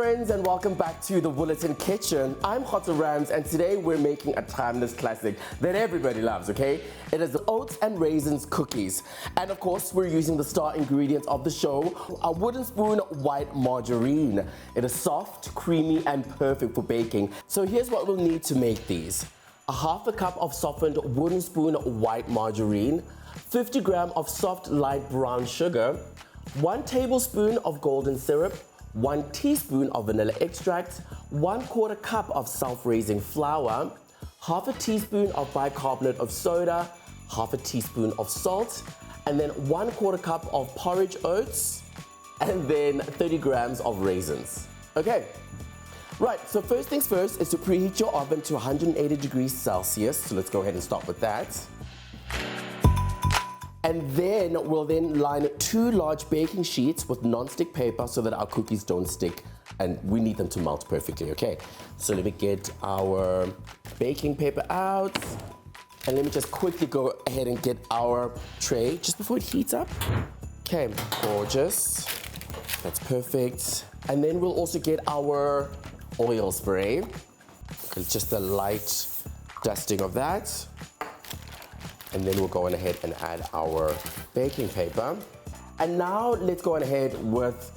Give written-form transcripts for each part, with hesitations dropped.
friends, and welcome back to the Bulletin Kitchen. I'm Hotter Rams, and today we're making a timeless classic that everybody loves, okay? It is the Oats and Raisins cookies. And of course, we're using the star ingredient of the show, a WoodenSpoon white margarine. It is soft, creamy, and perfect for baking. So here's what we'll need to make these. A half a cup of softened WoodenSpoon white margarine, 50 grams of soft light brown sugar, 1 tablespoon of golden syrup, 1 teaspoon of vanilla extract, 1/4 cup of self-raising flour, half a teaspoon of bicarbonate of soda, half a teaspoon of salt, and then 1/4 cup of porridge oats, and then 30 grams of raisins. Okay. Right, so first things first is to preheat your oven to 180 degrees Celsius. So let's go ahead and start with that. And then we'll line 2 large baking sheets with non-stick paper so that our cookies don't stick, and we need them to melt perfectly, okay? So let me get our baking paper out, and let me just quickly go ahead and get our tray just before it heats up. Okay, gorgeous. That's perfect. And then we'll also get our oil spray. It's just a light dusting of that. And then we'll go on ahead and add our baking paper. And now let's go on ahead with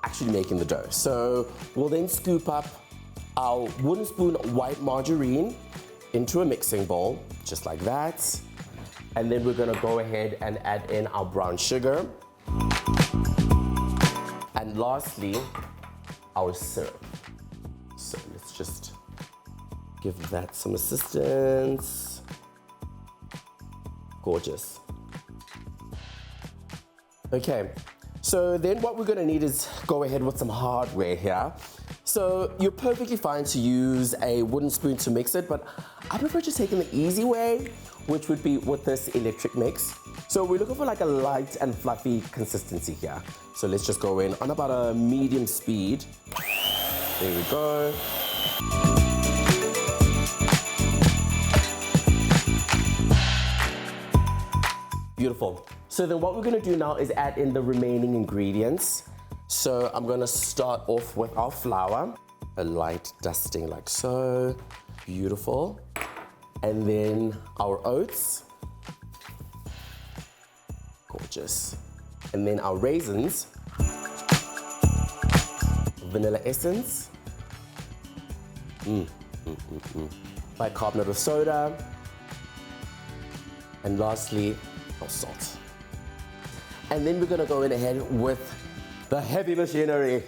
actually making the dough. So we'll then scoop up our WoodenSpoon white margarine into a mixing bowl, just like that. And then we're gonna go ahead and add in our brown sugar. And lastly, our syrup. So let's just give that some assistance. Gorgeous. Okay, so then what we're gonna need is go ahead with some hardware here. So you're perfectly fine to use a wooden spoon to mix it, but I prefer just taking the easy way, which would be with this electric mix. So we're looking for like a light and fluffy consistency here. So let's just go in on about a medium speed. There we go. Beautiful. So then what we're gonna do now is add in the remaining ingredients. So I'm gonna start off with our flour, a light dusting like so. Beautiful. And then our oats. Gorgeous. And then our raisins. Vanilla essence. Bicarbonate of soda. And lastly, our salt. And then we're gonna go in ahead with the heavy machinery.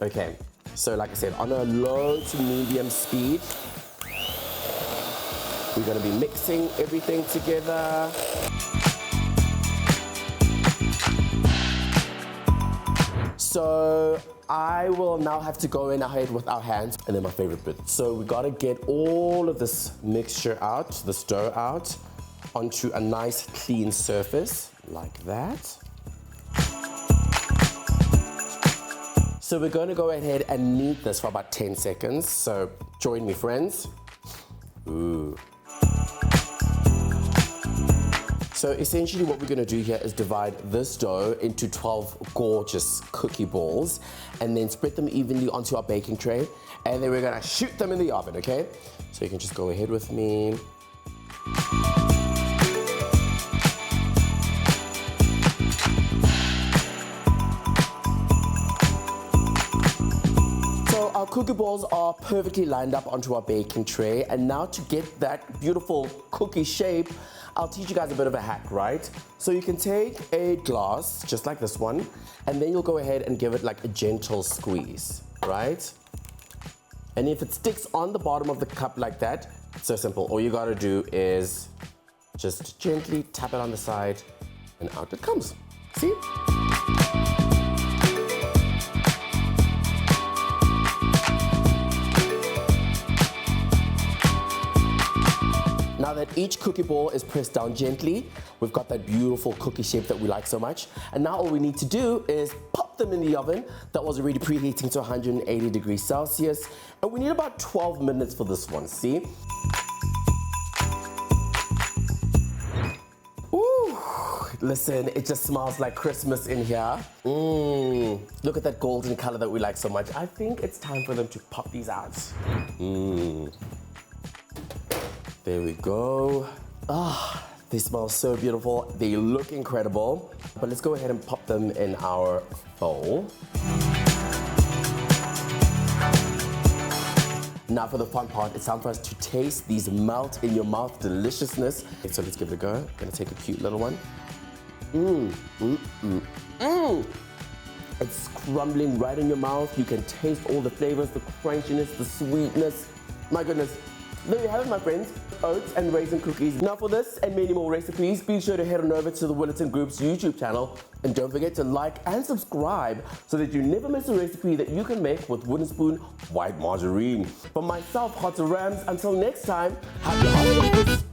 Okay, so like I said, on a low to medium speed, we're gonna be mixing everything together. So I will now have to go in ahead with our hands, and then my favorite bit. So we gotta get all of this mixture out, this dough out, onto a nice clean surface, like that. So we're gonna go ahead and knead this for about 10 seconds. So join me, friends. Ooh. So essentially what we're gonna do here is divide this dough into 12 gorgeous cookie balls and then spread them evenly onto our baking tray. And then we're gonna shoot them in the oven, okay? So you can just go ahead with me. Our cookie balls are perfectly lined up onto our baking tray, and now to get that beautiful cookie shape, I'll teach you guys a bit of a hack, right? So you can take a glass, just like this one, and then you'll go ahead and give it like a gentle squeeze, right? And if it sticks on the bottom of the cup like that, it's so simple. All you gotta do is just gently tap it on the side, and out it comes. See? Now that each cookie ball is pressed down gently, we've got that beautiful cookie shape that we like so much. And now all we need to do is pop them in the oven that was already preheating to 180 degrees Celsius. And we need about 12 minutes for this one, see? Ooh, Listen, it just smells like Christmas in here. Look at that golden color that we like so much. I think it's time for them to pop these out. There we go. Ah, they smell so beautiful. They look incredible. But let's go ahead and pop them in our bowl. Now for the fun part, it's time for us to taste these melt in your mouth deliciousness. Okay, so let's give it a go. Gonna take a cute little one. It's crumbling right in your mouth. You can taste all the flavors, the crunchiness, the sweetness. My goodness. There you have it, my friends. Oats and raisin cookies. Now for this and many more recipes, be sure to head on over to the Willerton Group's YouTube channel. And don't forget to like and subscribe so that you never miss a recipe that you can make with WoodenSpoon white margarine. For myself, Hot Rams, until next time, happy holidays!